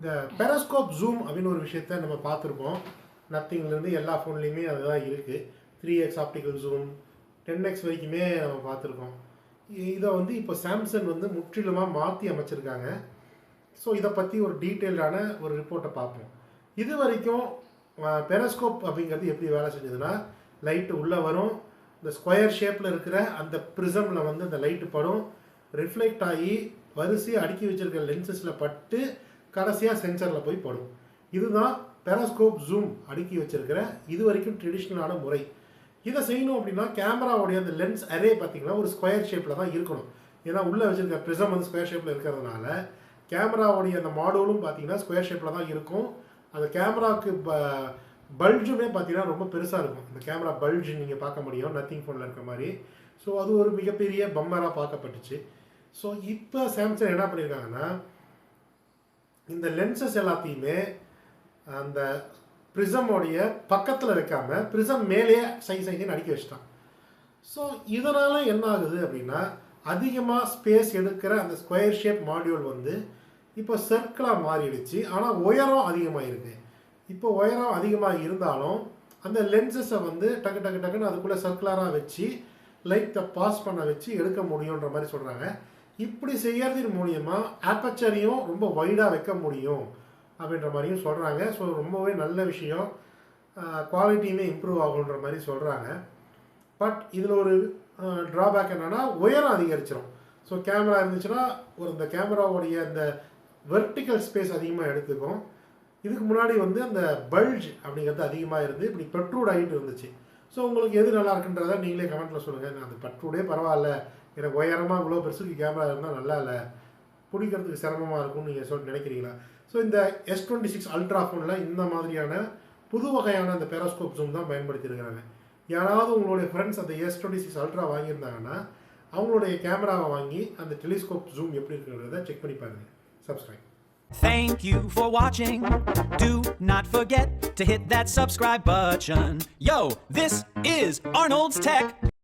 இந்த பெரஸ்கோப் ஜூம் அப்படின்னு ஒரு விஷயத்த நம்ம பார்த்துருப்போம். நத்திங்லேருந்து எல்லா ஃபோன்லேயுமே அதுதான் இருக்குது. 3x ஆப்டிக்கல் ஜூம், 10x வரைக்குமே நம்ம பார்த்துருக்கோம். இதை வந்து இப்போ சாம்சங் வந்து முற்றிலுமாக மாற்றி அமைச்சிருக்காங்க. ஸோ இதை பற்றி ஒரு டீட்டெயில்டான ஒரு ரிப்போர்ட்டை பார்ப்போம். இது வரைக்கும் பெரஸ்கோப் அப்படிங்கிறது எப்படி வேலை செஞ்சதுன்னா, லைட்டு உள்ளே வரும், இந்த ஸ்கொயர் ஷேப்பில் இருக்கிற அந்த ப்ரிசமில் வந்து அந்த லைட்டு படும், ரிஃப்ளெக்ட் ஆகி வரிசையாக அடுக்கி வச்சிருக்கிற லென்சஸில் பட்டு கடைசியாக சென்சரில் போய் படும். இதுதான் பெரஸ்கோப் ஜூம் அடுக்கி வச்சிருக்கிற இது வரைக்கும் ட்ரெடிஷ்னலான முறை. இதை செய்யணும் அப்படின்னா கேமராவுடைய அந்த லென்ஸ் அரே பார்த்தீங்கன்னா ஒரு ஸ்கொயர் ஷேப்பில் தான் இருக்கணும். ஏன்னா உள்ளே வச்சிருக்க ப்ரிசம் வந்து ஸ்கொயர் ஷேப்பில் இருக்கிறதுனால கேமராவுடைய அந்த மாடலும் பார்த்தீங்கன்னா ஸ்கொயர் ஷேப்பில் தான் இருக்கும். அந்த கேமராவுக்கு பல்ஜுமே பார்த்தீங்கன்னா ரொம்ப பெருசாக இருக்கும். இந்த கேமரா பல்ஜ் நீங்கள் பார்க்க முடியும் நத்திங் ஃபோனில் இருக்க மாதிரி. ஸோ அது ஒரு மிகப்பெரிய பம்மராக பார்க்கப்பட்டுச்சு. ஸோ இப்போ சாம்சங் என்ன பண்ணியிருக்காங்கன்னா, இந்த லென்சஸ் எல்லாத்தையுமே அந்த ப்ரிசமோடைய பக்கத்தில் வைக்காமல் ப்ரிசம் மேலேயே சைன்னு அடுக்கி வச்சிட்டான். ஸோ இதனால் என்ன ஆகுது அப்படின்னா, அதிகமாக ஸ்பேஸ் எடுக்கிற அந்த ஸ்கொயர் ஷேப் மாடியூல் வந்து இப்போ சர்க்கிளாக மாறிடுச்சு. ஆனால் உயரம் அதிகமாக இருக்குது. இப்போ உயரம் அதிகமாக இருந்தாலும் அந்த லென்சஸை வந்து டக்கு டக்கு டக்குன்னு அதுக்குள்ளே சர்க்குலராக வச்சு லைட்டை பாஸ் பண்ண வச்சு எடுக்க முடியுன்ற மாதிரி சொல்கிறாங்க. இப்படி செய்யறதின் மூலியமாக ஆப்பர்ச்சரையும் ரொம்ப வைடாக வைக்க முடியும் அப்படின்ற மாதிரியும் சொல்கிறாங்க. ஸோ ரொம்பவே நல்ல விஷயம், குவாலிட்டியுமே இம்ப்ரூவ் ஆகுன்ற மாதிரி சொல்கிறாங்க. பட் இதில் ஒரு ட்ராபேக் என்னென்னா உயரம் அதிகரிச்சிடும். ஸோ கேமரா இருந்துச்சுன்னா ஒரு இந்த கேமராவுடைய அந்த வெர்டிக்கல் ஸ்பேஸ் அதிகமாக எடுத்துக்கும். இதுக்கு முன்னாடி வந்து அந்த பல்ஜ் அப்படிங்கிறது அதிகமாக இருந்து இப்படி பெட்ரூட் ஆகிட்டு இருந்துச்சு. ஸோ உங்களுக்கு எது நல்லா இருக்குன்றதை நீங்களே கமெண்ட்டில் சொல்லுங்கள். அந்த பெட்ரூடே பரவாயில்ல, எனக்கு உயரமாக இவ்வளோ பெருசுக்கு கேமரா இருந்தால் நல்லா இல்லை, பிடிக்கிறதுக்கு சிரமமாக இருக்கும்னு நீங்கள் நினைக்கிறீங்களா? ஸோ இந்த S26 அல்ட்ரா ஃபோனில் இந்த மாதிரியான புது வகையான அந்த பெரஸ்கோப் ஜூம் தான் பயன்படுத்தியிருக்கிறாங்க. யாராவது உங்களுடைய ஃப்ரெண்ட்ஸ் அந்த S26 அல்ட்ரா வாங்கியிருந்தாங்கன்னா அவங்களுடைய கேமராவை வாங்கி அந்த டெலிஸ்கோப் ஜூம் எப்படி இருக்கிறத செக் பண்ணி பாருங்கள். Subscribe. Thank you for watching. Do not forget to hit that subscribe button. Yo, this is Arnold's Tech.